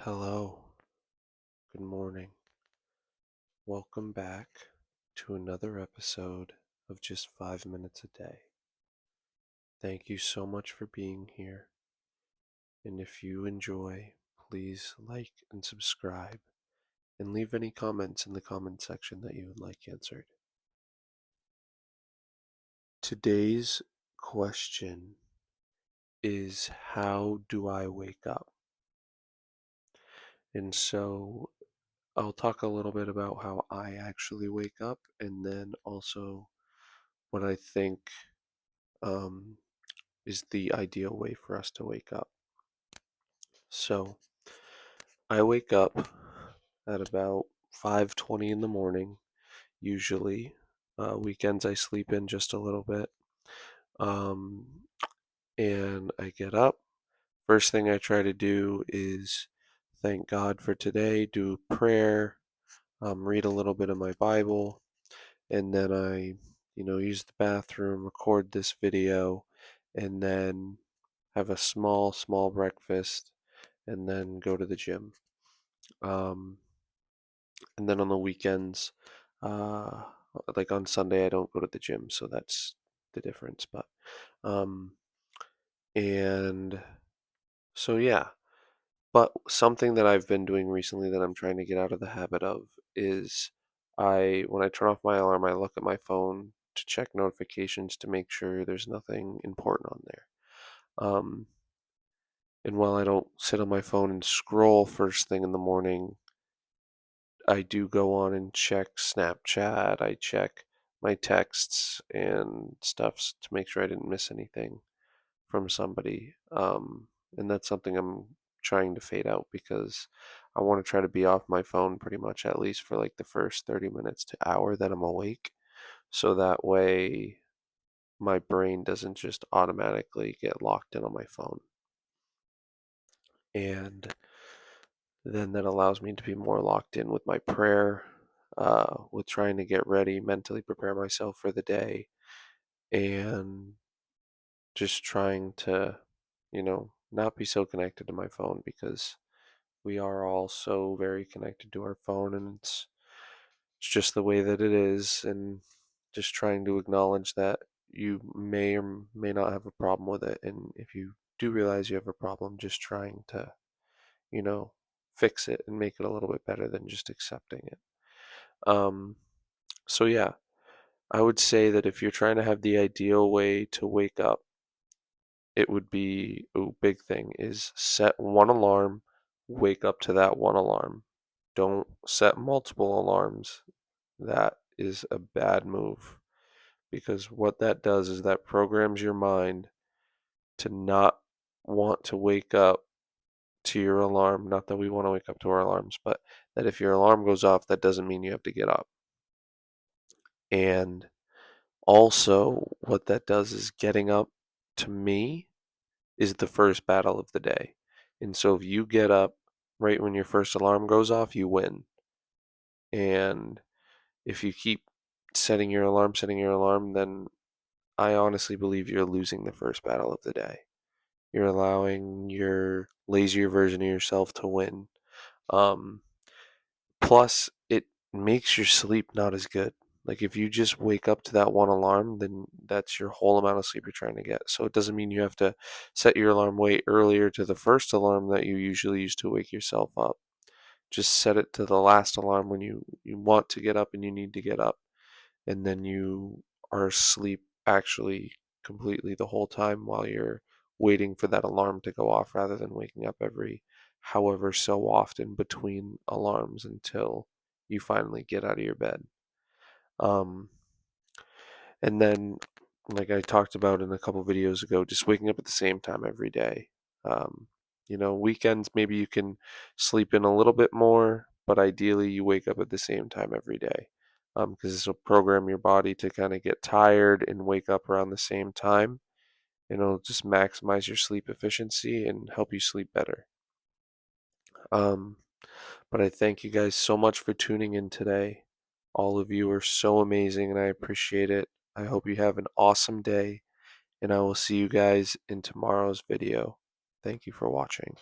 Hello, good morning. Welcome back to another episode of Just 5 Minutes a Day. Thank you so much for being here. And if you enjoy, please like and subscribe and leave any comments in the comment section that you would like answered. Today's question is, how do I wake up? And so I'll talk a little bit about how I actually wake up, and then also what I think um, is the ideal way for us to wake up. So I wake up at about 5:20 in the morning, usually. Weekends I sleep in just a little bit. Um, and I get up. First thing I try to do is thank God for today, do prayer, read a little bit of my Bible, and then I, use the bathroom, record this video, and then have a small breakfast, and then go to the gym. Um, and then on the weekends, uh, like on Sunday, I don't go to the gym, so that's the difference. But, um, and so yeah. But something that I've been doing recently that I'm trying to get out of the habit of is when I turn off my alarm, I look at my phone to check notifications to make sure there's nothing important on there. Um, and while I don't sit on my phone and scroll first thing in the morning, I do go on and check Snapchat. I check my texts and stuff to make sure I didn't miss anything from somebody. And that's something I'm trying to fade out because I want to try to be off my phone pretty much at least for like the first 30 minutes to hour that I'm awake. So that way my brain doesn't just automatically get locked in on my phone. And then that allows me to be more locked in with my prayer, with trying to get ready, mentally prepare myself for the day, and just trying to, not be so connected to my phone because we are all so very connected to our phone, and it's just the way that it is, and just trying to acknowledge that you may or may not have a problem with it, and if you do realize you have a problem, just trying to, you know, fix it and make it a little bit better than just accepting it. Um, so yeah, I would say that if you're trying to have the ideal way to wake up, it would be a big thing is set one alarm, wake up to that one alarm. Don't set multiple alarms. That is a bad move because what that does is that programs your mind to not want to wake up to your alarm. Not that we want to wake up to our alarms, but that if your alarm goes off, that doesn't mean you have to get up. And also, what that does is getting up to me is the first battle of the day. And so if you get up right when your first alarm goes off, you win. And if you keep setting your alarm, then I honestly believe you're losing the first battle of the day. You're allowing your lazier version of yourself to win. Um, Plus, it makes your sleep not as good. Like if you just wake up to that one alarm, then that's your whole amount of sleep you're trying to get. So it doesn't mean you have to set your alarm way earlier to the first alarm that you usually use to wake yourself up. Just set it to the last alarm when you want to get up and you need to get up. And then you are asleep actually completely the whole time while you're waiting for that alarm to go off rather than waking up every however so often between alarms until you finally get out of your bed. Um, and then, like I talked about in a couple videos ago, just waking up at the same time every day. Um, weekends maybe you can sleep in a little bit more, but ideally you wake up at the same time every day because this will program your body to kind of get tired and wake up around the same time. And it'll just maximize your sleep efficiency and help you sleep better. Um, but I thank you guys so much for tuning in today. All of you are so amazing and I appreciate it. I hope you have an awesome day and I will see you guys in tomorrow's video. Thank you for watching.